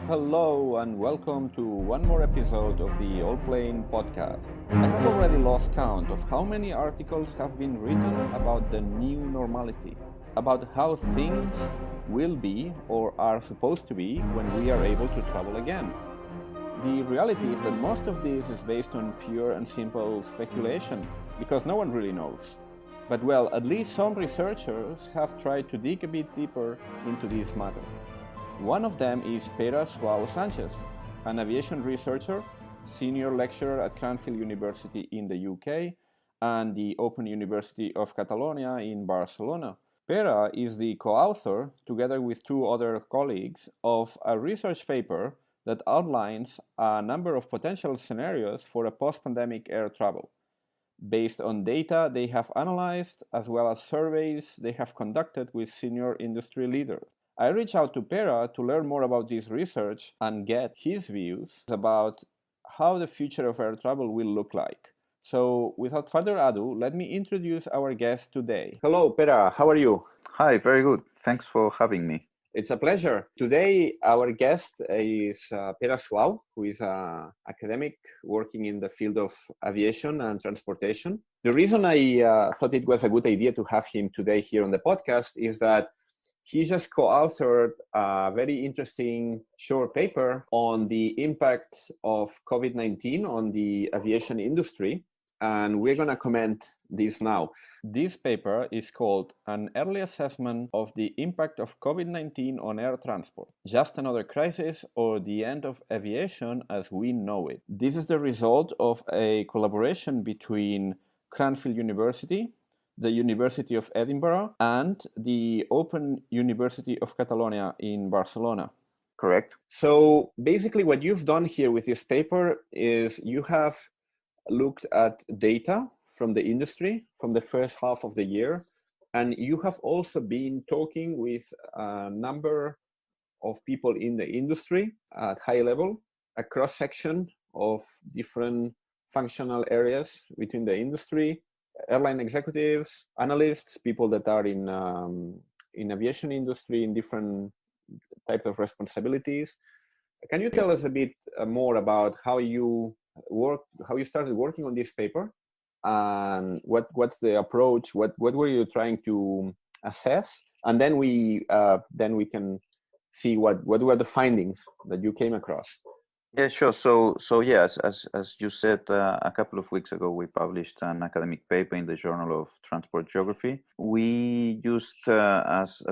Hello and welcome to one more episode of the Allplane Podcast. I have already lost count of how many articles have been written about the new normality, about how things will be or are supposed to be when we are able to travel again. The reality is that most of this is based on pure and simple speculation, because no one really knows. But well, at least some researchers have tried to dig a bit deeper into this matter. One of them is Pere Suau-Sánchez, an aviation researcher, senior lecturer at Cranfield University in the UK and the Open University of Catalonia in Barcelona. Pere is the co-author, together with two other colleagues, of a research paper that outlines a number of potential scenarios for a post-pandemic air travel, based on data they have analyzed as well as surveys they have conducted with senior industry leaders. I reached out to Pere to learn more about this research and get his views about how the future of air travel will look like. So, without further ado, let me introduce our guest today. Hello, Pere. How are you? Hi, very good. Thanks for having me. It's a pleasure. Today, our guest is Pere Suau, who is an academic working in the field of aviation and transportation. The reason I thought it was a good idea to have him today here on the podcast is that he just co-authored a very interesting short paper on the impact of COVID-19 on the aviation industry, and we're going to comment this now. This paper is called An Early Assessment of the Impact of COVID-19 on Air Transport, Just Another Crisis or the End of Aviation as We Know It. This is the result of a collaboration between Cranfield University, the University of Edinburgh, and the Open University of Catalonia in Barcelona. Correct. So basically what you've done here with this paper is you have looked at data from the industry from the first half of the year, and you have also been talking with a number of people in the industry at high level, a cross-section of different functional areas within the industry, airline executives, analysts, people that are in aviation industry in different types of responsibilities. Can you tell us a bit more about how you started working on this paper, and what's the approach? What were you trying to assess? And then we can see what were the findings that you came across. Yeah, sure. So yes, as you said, a couple of weeks ago, we published an academic paper in the Journal of Transport Geography. We used, as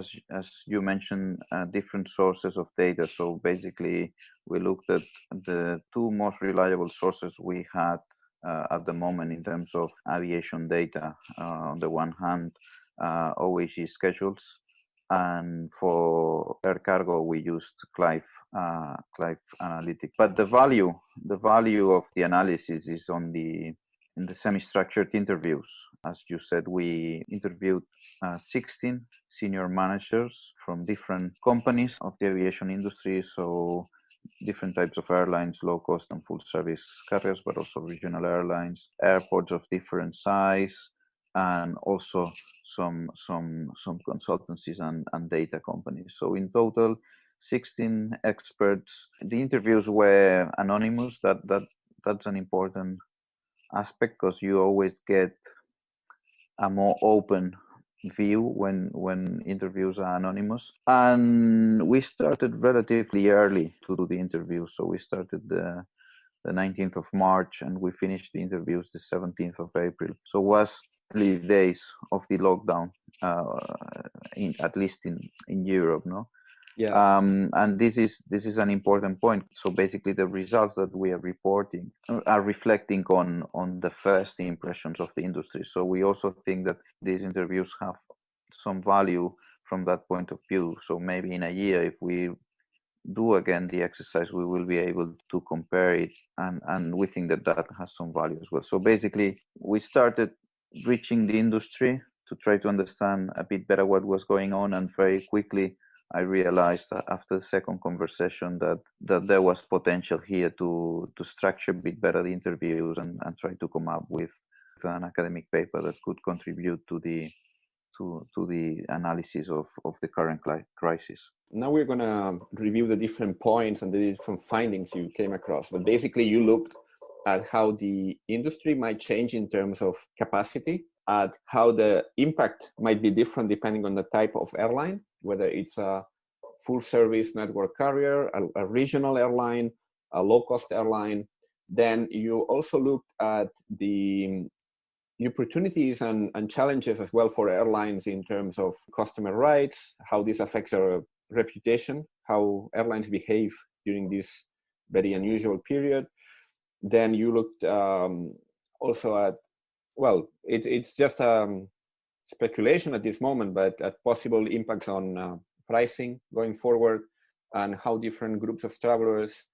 you mentioned, different sources of data. So basically, we looked at the two most reliable sources we had at the moment in terms of aviation data. On the one hand, OAG schedules, and for air cargo, we used Clive Analytics. But the value of the analysis is in the semi-structured interviews. As you said, we interviewed 16 senior managers from different companies of the aviation industry. So different types of airlines, low cost and full service carriers, but also regional airlines, airports of different size, and also some consultancies and data companies. So in total, 16 experts. The interviews were anonymous. That's an important aspect, because you always get a more open view when interviews are anonymous. And we started relatively early to do the interviews. So we started the 19th of March and we finished the interviews the 17th of April. So it was early days of the lockdown, at least in Europe, no? Yeah. And this is an important point. So basically, the results that we are reporting are reflecting on the first impressions of the industry. So we also think that these interviews have some value from that point of view. So maybe in a year, if we do again the exercise, we will be able to compare it, and we think that has some value as well. So basically, we started reaching the industry to try to understand a bit better what was going on, and very quickly I realized after the second conversation that there was potential here to structure a bit better the interviews and try to come up with an academic paper that could contribute to the to the analysis of the current crisis. Now we're going to review the different points and the different findings you came across. But basically, you looked at how the industry might change in terms of capacity, at how the impact might be different depending on the type of airline, whether it's a full service network carrier, a regional airline, a low-cost airline. Then you also looked at the opportunities and challenges as well for airlines in terms of customer rights, how this affects their reputation, how airlines behave during this very unusual period. Then you looked also at, well, it's just speculation at this moment, but at possible impacts on pricing going forward and how different groups of travelers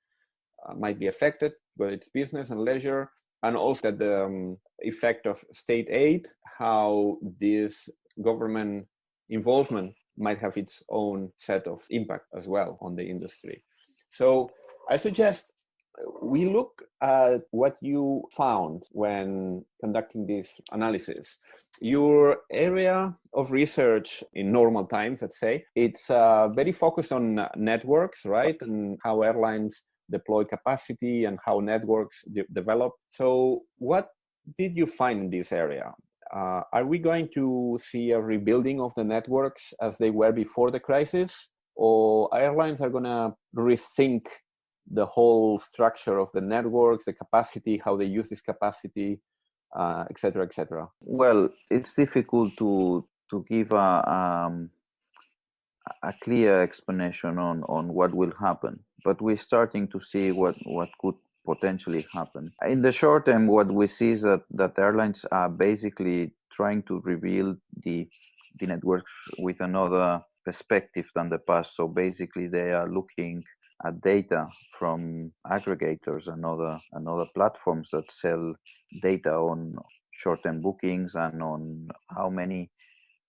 might be affected, whether it's business and leisure, and also at the effect of state aid, how this government involvement might have its own set of impact as well on the industry. So I suggest we look at what you found when conducting this analysis. Your area of research in normal times, let's say, it's very focused on networks, right? And how airlines deploy capacity and how networks develop. So what did you find in this area? Are we going to see a rebuilding of the networks as they were before the crisis? Or airlines are going to rethink the whole structure of the networks, the capacity, how they use this capacity, et cetera, et cetera? Well, it's difficult to give a clear explanation on what will happen, but we're starting to see what could potentially happen. In the short term, what we see is that airlines are basically trying to rebuild the networks with another perspective than the past. So basically, they are looking at data from aggregators and other platforms that sell data on short-term bookings and on how many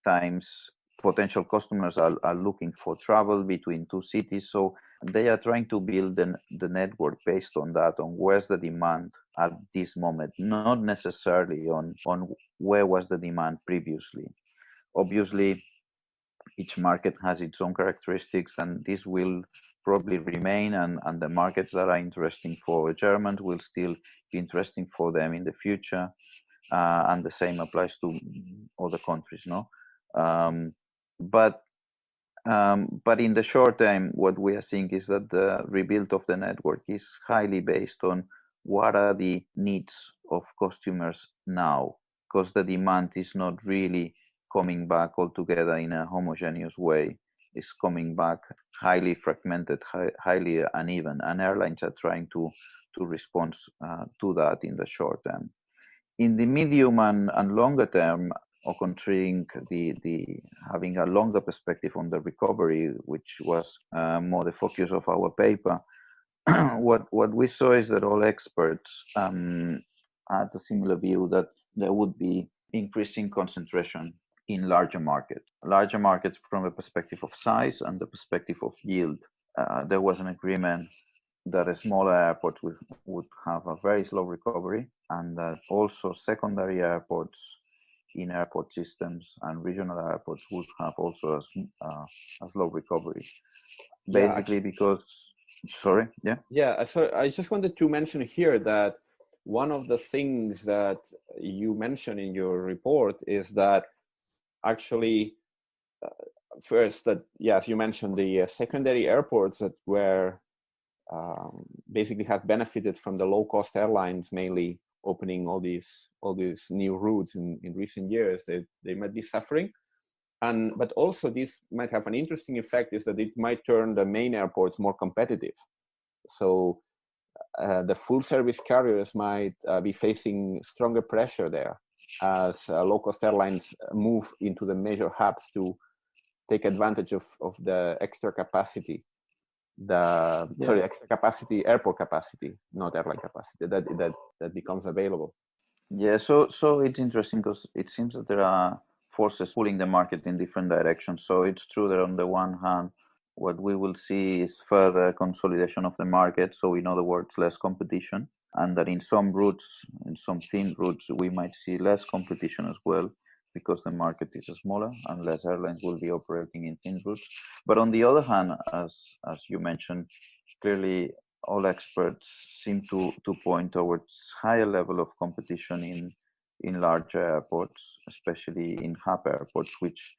times potential customers are looking for travel between two cities. So they are trying to build the network based on that, on where's the demand at this moment, not necessarily on where was the demand previously. Obviously, each market has its own characteristics, and this will probably remain, and the markets that are interesting for Germans will still be interesting for them in the future, and the same applies to other countries, no? But in the short term, what we are seeing is that the rebuild of the network is highly based on what are the needs of customers now, because the demand is not really coming back altogether in a homogeneous way. It's coming back highly fragmented, highly uneven, and airlines are trying to respond to that in the short term. In the medium and longer term, or considering the having a longer perspective on the recovery, which was more the focus of our paper, what we saw is that all experts had a similar view that there would be increasing concentration in larger markets from the perspective of size and the perspective of yield. There was an agreement that smaller airports would have a very slow recovery, and that also secondary airports in airport systems and regional airports would have also a slow recovery. Basically, because sorry, yeah. Yeah, so I just wanted to mention here that one of the things that you mentioned in your report is that actually, first, that yes, you mentioned the secondary airports that were basically have benefited from the low-cost airlines mainly opening all these new routes in recent years. They might be suffering, but also this might have an interesting effect, is that it might turn the main airports more competitive. So the full-service carriers might be facing stronger pressure there as low-cost airlines move into the major hubs to take advantage of the extra capacity. Extra capacity, airport capacity, not airline capacity, that becomes available. Yeah, so it's interesting because it seems that there are forces pulling the market in different directions. So it's true that on the one hand, what we will see is further consolidation of the market. So in other words, less competition, and that in some routes, in some thin routes, we might see less competition as well. because the market is smaller and less airlines will be operating in thin routes. But on the other hand, as you mentioned, clearly all experts seem to point towards higher level of competition in larger airports, especially in hub airports, which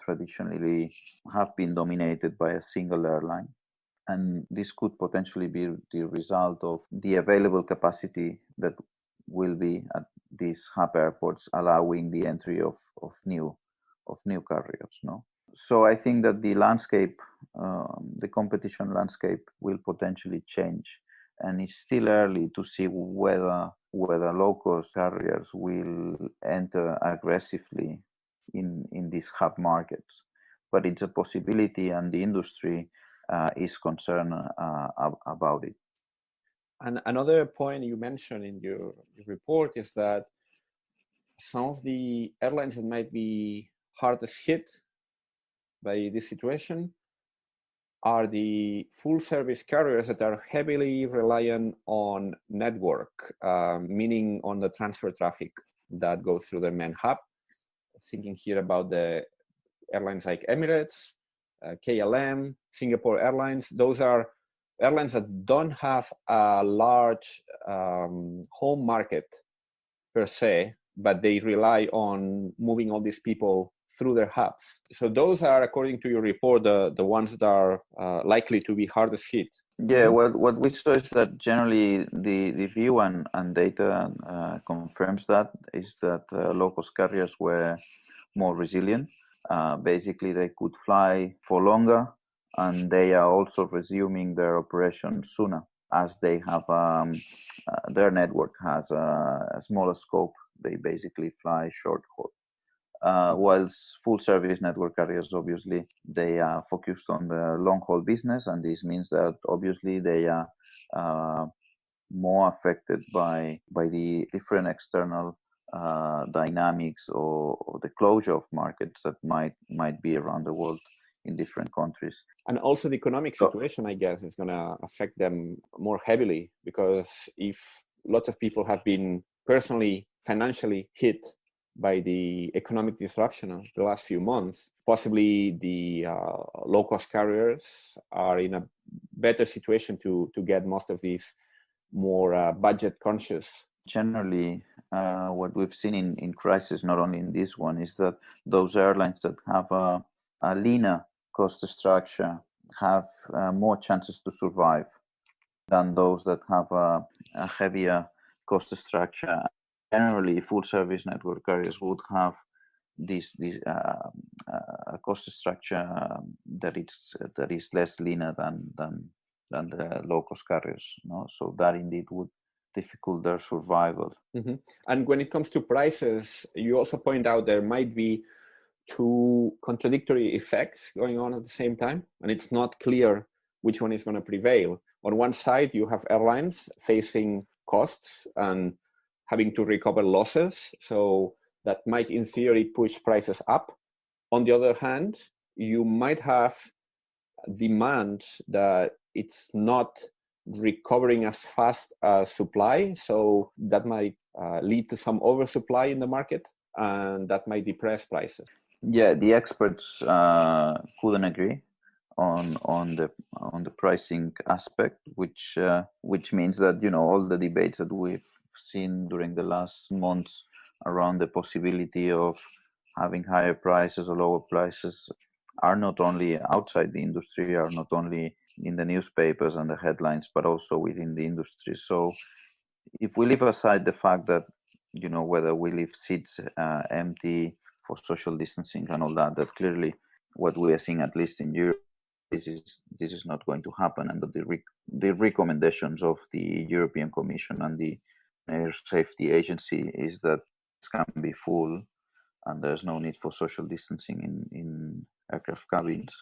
traditionally have been dominated by a single airline. And this could potentially be the result of the available capacity that will be at these hub airports, allowing the entry of new carriers. No, so I think that the landscape, the competition landscape, will potentially change, and it's still early to see whether low-cost carriers will enter aggressively in these hub markets. But it's a possibility, and the industry is concerned about it. And another point you mentioned in your report is that some of the airlines that might be hardest hit by this situation are the full service carriers that are heavily reliant on network, meaning on the transfer traffic that goes through their main hub. Thinking here about the airlines like Emirates, KLM, Singapore Airlines. Those are airlines that don't have a large home market per se, but they rely on moving all these people through their hubs. So those are, according to your report, the ones that are likely to be hardest hit. Yeah, what we saw is that generally the view and data confirms that, is that low-cost carriers were more resilient. Basically, they could fly for longer, and they are also resuming their operations sooner, as they have their network has a smaller scope. They basically fly short haul. Whilst full service network carriers, obviously, they are focused on the long haul business, and this means that obviously they are more affected by the different external dynamics or the closure of markets that might be around the world in different countries. And also the economic situation, I guess, is going to affect them more heavily, because if lots of people have been personally, financially hit by the economic disruption of the last few months, possibly the low-cost carriers are in a better situation to get most of these more budget-conscious. Generally, what we've seen in crisis, not only in this one, is that those airlines that have a leaner cost structure have more chances to survive than those that have a heavier cost structure. Generally, full service network carriers would have this cost structure that is less leaner than the low cost carriers. No? So that indeed would difficult their survival. Mm-hmm. And when it comes to prices, you also point out there might be two contradictory effects going on at the same time, and it's not clear which one is going to prevail. On one side, you have airlines facing costs and having to recover losses, so that might in theory push prices up. On the other hand, you might have demand that it's not recovering as fast as supply, so that might lead to some oversupply in the market, and that might depress prices. Yeah, the experts couldn't agree on the pricing aspect, which means that all the debates that we've seen during the last months around the possibility of having higher prices or lower prices are not only outside the industry, are not only in the newspapers and the headlines, but also within the industry. So if we leave aside the fact that whether we leave seats empty for social distancing and all that, that clearly what we are seeing, at least in Europe, this is not going to happen, and that the recommendations of the European Commission and the Air Safety Agency is that it can be full and there's no need for social distancing in aircraft cabins.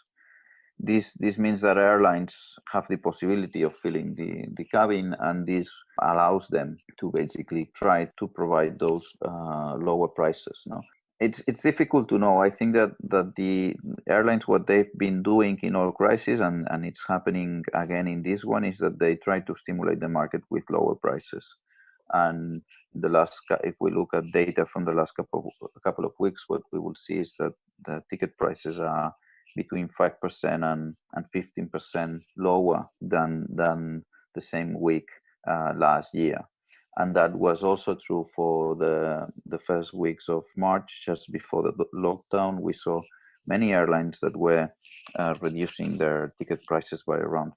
This means that airlines have the possibility of filling the cabin, and this allows them to basically try to provide those lower prices. No, it's difficult to know. I think that the airlines, what they've been doing in all crises, and it's happening again in this one, is that they try to stimulate the market with lower prices. And if we look at data from the last couple of weeks, what we will see is that the ticket prices are between 5% and 15% lower than the same week last year. And that was also true for the first weeks of March, just before the lockdown. We saw many airlines that were reducing their ticket prices by around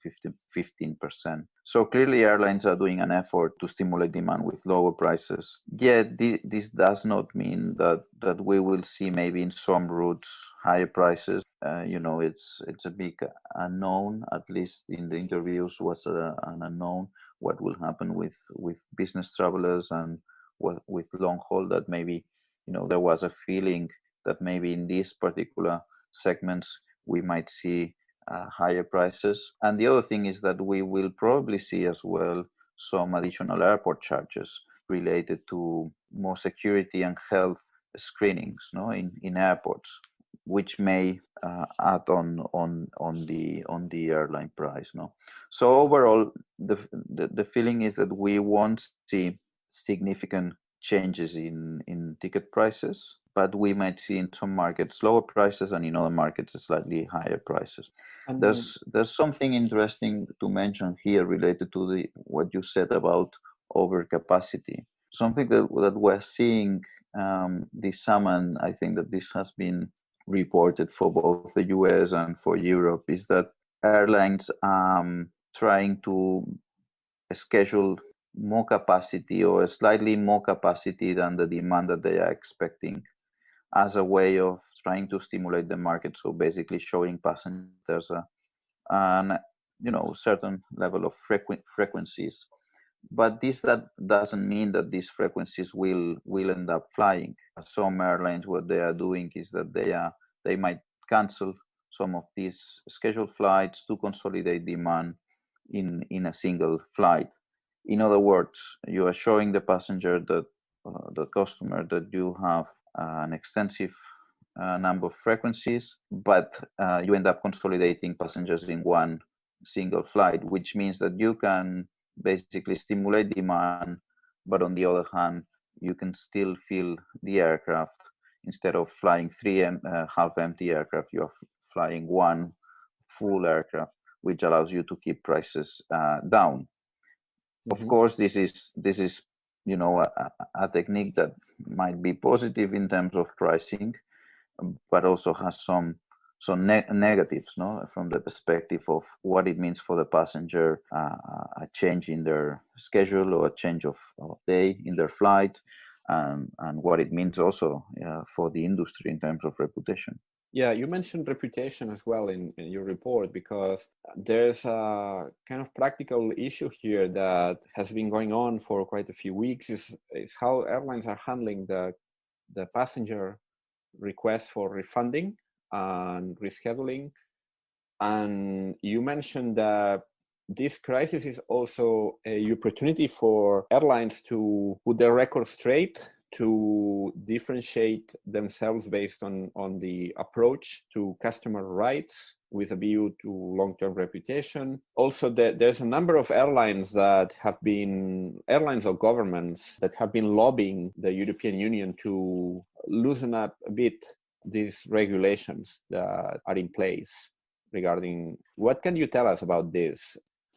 15%. So clearly airlines are doing an effort to stimulate demand with lower prices. Yet this does not mean that we will see maybe in some routes higher prices. It's a big unknown, at least in the interviews was an unknown what will happen with business travelers and with long haul, that maybe there was a feeling that maybe in these particular segments we might see higher prices. And the other thing is that we will probably see as well some additional airport charges related to more security and health screenings in airports, which may add on the airline price. So overall, the feeling is that we won't see significant changes in ticket prices, but we might see in some markets lower prices and in other markets slightly higher prices. And there's something interesting to mention here related to what you said about overcapacity. Something that we're seeing this summer, and I think that this has been reported for both the US and for Europe, is that airlines trying to schedule more capacity or slightly more capacity than the demand that they are expecting, as a way of trying to stimulate the market. So basically showing passengers a certain level of frequencies. But that doesn't mean that these frequencies will end up flying. Some airlines, what they are doing is that they might cancel some of these scheduled flights to consolidate demand in a single flight. In other words, you are showing the passenger, that the customer, that you have an extensive number of frequencies, but you end up consolidating passengers in one single flight, which means that you can basically stimulate demand, but on the other hand, you can still fill the aircraft. Instead of flying three half-empty aircraft, you are flying one full aircraft, which allows you to keep prices down. Of course, this is a technique that might be positive in terms of pricing, but also has some negatives, from the perspective of what it means for the passenger, a change in their schedule or a change of day in their flight, and what it means also for the industry in terms of reputation. Yeah, you mentioned reputation as well in your report, because there's a kind of practical issue here that has been going on for quite a few weeks, is how airlines are handling the passenger request for refunding and rescheduling. And you mentioned that this crisis is also an opportunity for airlines to put their record straight, to differentiate themselves based on the approach to customer rights with a view to long-term reputation. Also, there's a number of airlines or governments that have been lobbying the European Union to loosen up a bit these regulations that are in place regarding. What can you tell us about this?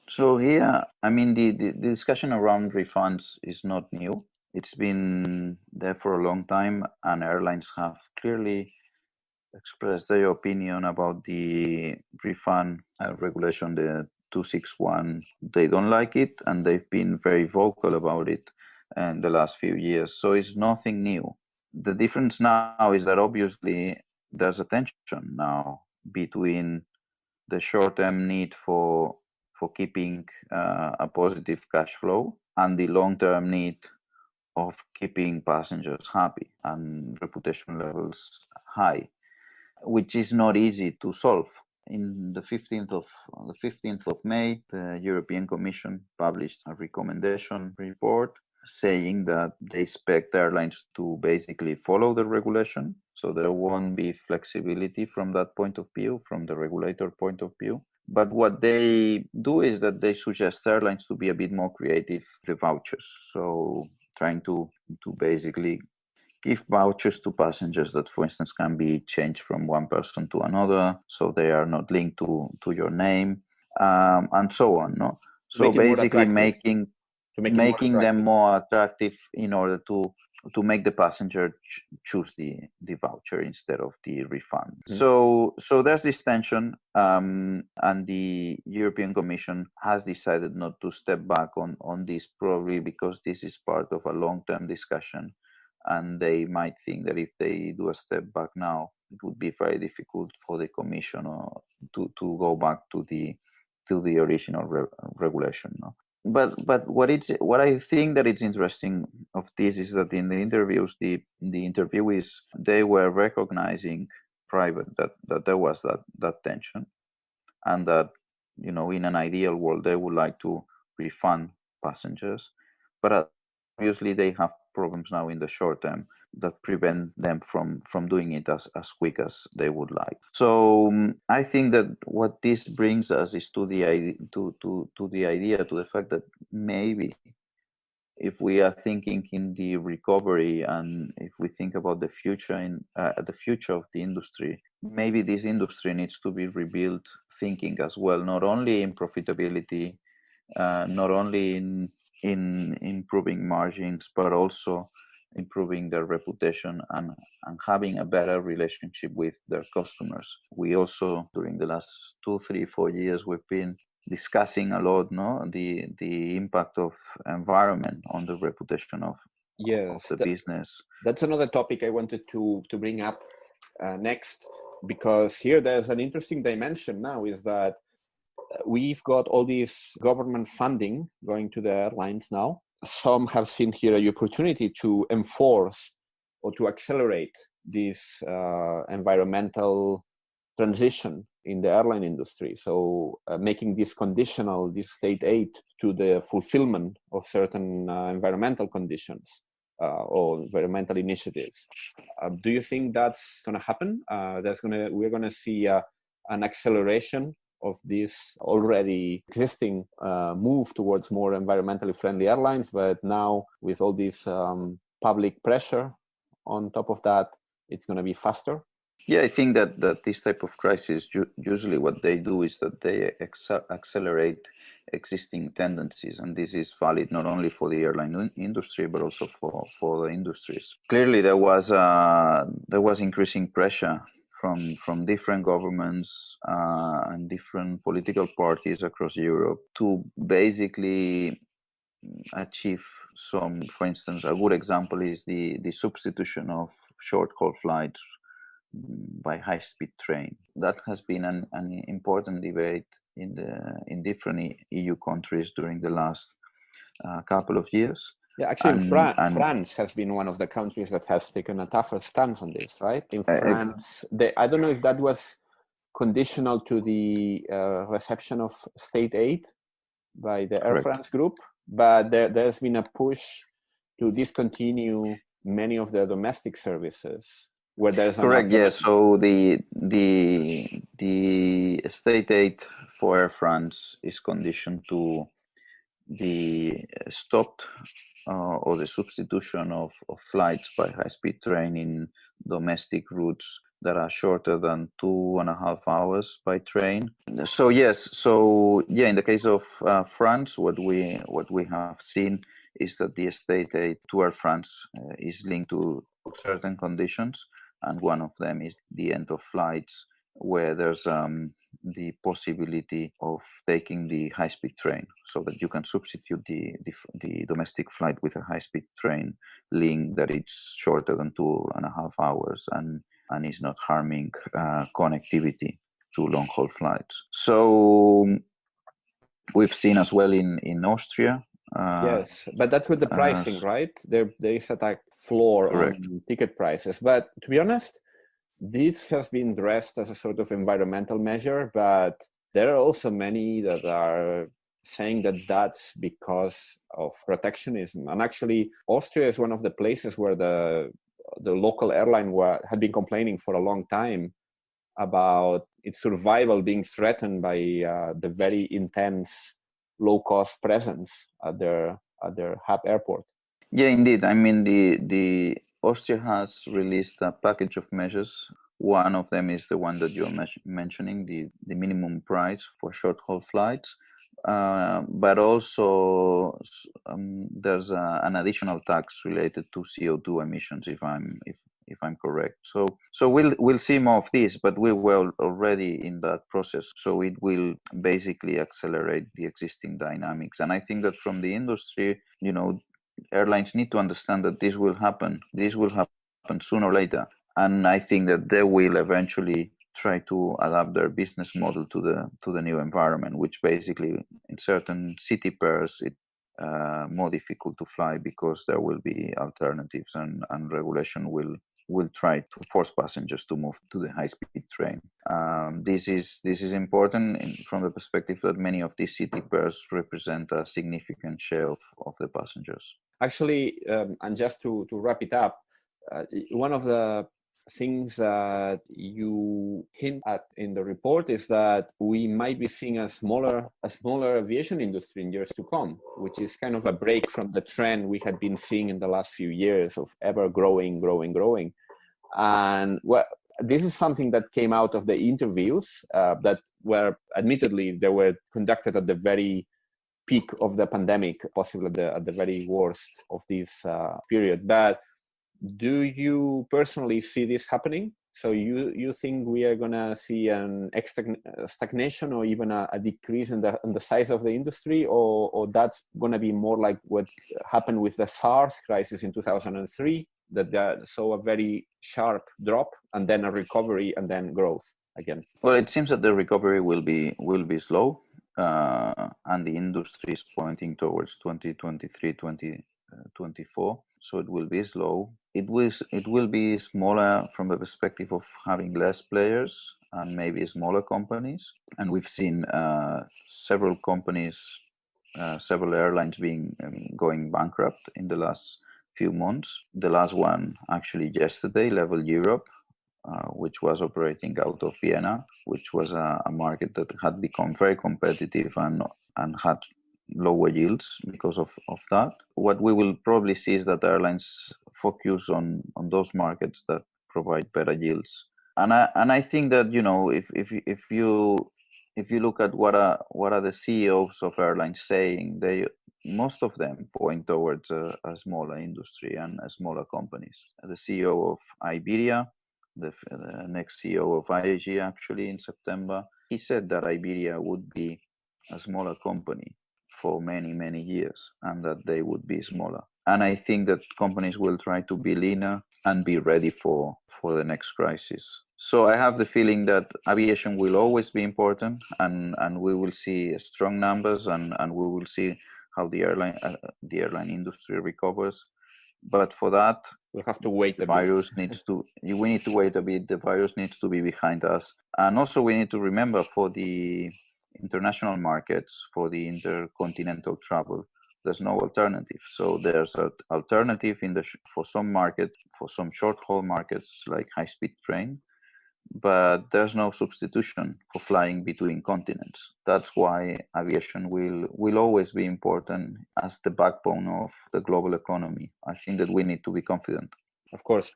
So here, the discussion around refunds is not new. It's been there for a long time, and airlines have clearly expressed their opinion about the refund regulation, the 261. They don't like it, and they've been very vocal about it in the last few years. So it's nothing new. The difference now is that obviously there's a tension now between the short-term need for keeping a positive cash flow and the long-term need of keeping passengers happy and reputation levels high, which is not easy to solve. In the 15th of May, the European Commission published a recommendation report saying that they expect airlines to basically follow the regulation. So there won't be flexibility from that point of view, from the regulator point of view. But what they do is that they suggest airlines to be a bit more creative with the vouchers. So trying to basically give vouchers to passengers that, for instance, can be changed from one person to another, so they are not linked to your name, and so on. No, so Make it more basically attractive. To make it more making them attractive. more attractive in order to make the passenger choose the voucher instead of the refund. So there's this tension, and the European Commission has decided not to step back on this, probably because this is part of a long-term discussion, and they might think that if they do a step back now, it would be very difficult for the Commission to go back to the original regulation. No? But what I think that it's interesting of this is that in the interviews, the interviewees, they were recognizing private that there was that tension, and that, you know, in an ideal world they would like to refund passengers, but obviously they have problems now in the short term that prevent them from doing it as quick as they would like. So I think that what this brings us is to the fact that maybe if we are thinking in the recovery, and if we think about the future the future of the industry, maybe this industry needs to be rebuilt, thinking as well, not only in profitability, not only in improving margins, but also improving their reputation and having a better relationship with their customers. We also, during the last 2, 3, 4 years, we've been discussing a lot, no, the impact of environment on the reputation of the business. That's another topic I wanted to bring up next, because here there's an interesting dimension now, is that we've got all this government funding going to the airlines now. Some have seen here an opportunity to enforce or to accelerate this environmental transition in the airline industry. So making this conditional, this state aid, to the fulfillment of certain environmental conditions or environmental initiatives. Do you think that's going to happen? We're going to see an acceleration of this already existing move towards more environmentally friendly airlines, but now with all this public pressure on top of that, it's going to be faster? Yeah, I think that this type of crisis, usually what they do is that they accelerate existing tendencies, and this is valid not only for the airline industry but also for the industries. Clearly, there was increasing pressure from different governments and different political parties across Europe to basically achieve some. For instance, a good example is the substitution of short-haul flights by high-speed train. That has been an important debate in different EU countries during the last couple of years. Yeah, actually, France has been one of the countries that has taken a tougher stance on this, right? In France, I don't know if that was conditional to the reception of state aid by the Air France group, but there's been a push to discontinue many of the domestic services where there's correct. Yeah. So the state aid for Air France is conditioned to the stopped or the substitution of flights by high-speed train in domestic routes that are shorter than 2.5 hours by train. So yes, in the case of France, what we have seen is that the state aid to Air France is linked to certain conditions, and one of them is the end of flights where there's the possibility of taking the high-speed train, so that you can substitute the domestic flight with a high-speed train link that it's shorter than 2.5 hours and is not harming connectivity to long-haul flights. So we've seen as well in Austria. Yes, but that's with the pricing, right? There is a floor on ticket prices. But to be honest, this has been dressed as a sort of environmental measure, but there are also many that are saying that that's because of protectionism. And actually, Austria is one of the places where the local airline had been complaining for a long time about its survival being threatened by the very intense low-cost presence at their hub airport. Yeah, indeed. I mean, the Austria has released a package of measures. One of them is the one that you're mentioning, the minimum price for short-haul flights. But also there's an additional tax related to CO2 emissions, if I'm correct. So we'll see more of this, but we were already in that process. So it will basically accelerate the existing dynamics. And I think that from the industry, airlines need to understand that this will happen. This will happen sooner or later. And I think that they will eventually try to adapt their business model to the new environment, which basically in certain city pairs it's more difficult to fly because there will be alternatives and regulation will try to force passengers to move to the high-speed train. This is important from the perspective that many of these city pairs represent a significant share of the passengers. Actually, and just to wrap it up, one of the things that you hint at in the report is that we might be seeing a smaller aviation industry in years to come, which is kind of a break from the trend we had been seeing in the last few years of ever growing. And well, this is something that came out of the interviews that were, admittedly, they were conducted at the very peak of the pandemic, possibly at the very worst of this period. But do you personally see this happening? So you think we are going to see an stagnation or even a decrease in the size of the industry, or that's going to be more like what happened with the SARS crisis in 2003, that saw a very sharp drop and then a recovery and then growth again? Well, it seems that the recovery will be slow, and the industry is pointing towards 2023, 2024. So it will be slow. It will be smaller from the perspective of having less players and maybe smaller companies. And we've seen several companies, several airlines going bankrupt in the last few months. The last one actually yesterday, Level Europe, which was operating out of Vienna, which was a market that had become very competitive and had lower yields because of that. What we will probably see is that airlines focus on those markets that provide better yields. And I think that if you look at what are the CEOs of airlines saying, most of them point towards a smaller industry and smaller companies. The CEO of Iberia, the next CEO of IAG actually in September, he said that Iberia would be a smaller company for many years and that they would be smaller. And I think that companies will try to be leaner and be ready for the next crisis. So I have the feeling that aviation will always be important, and we will see strong numbers, and we will see how the airline industry recovers. But for that, we'll have to wait. We need to wait a bit. The virus needs to be behind us, and also we need to remember for the international markets, for the intercontinental travel, there's no alternative. So there's an alternative for some markets, for some short-haul markets like high-speed train, but there's no substitution for flying between continents. That's why aviation will always be important as the backbone of the global economy. I think that we need to be confident. Of course.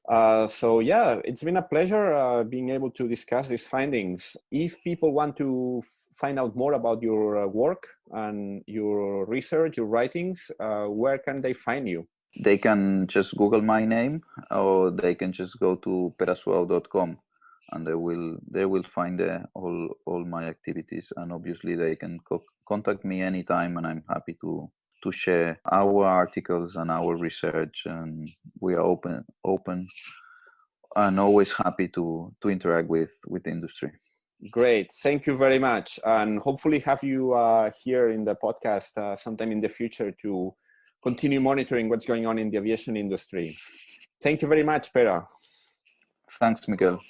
So yeah, it's been a pleasure being able to discuss these findings. If people want to find out more about your work and your research, your writings, where can they find you? They can just Google my name, or they can just go to peresuau.com, and they will find all my activities. And obviously they can contact me anytime, and I'm happy to share our articles and our research, and we are open and always happy to interact with the industry. Great, thank you very much, and hopefully have you here in the podcast sometime in the future to continue monitoring what's going on in the aviation industry. Thank you very much, Pere. Thanks, Miguel.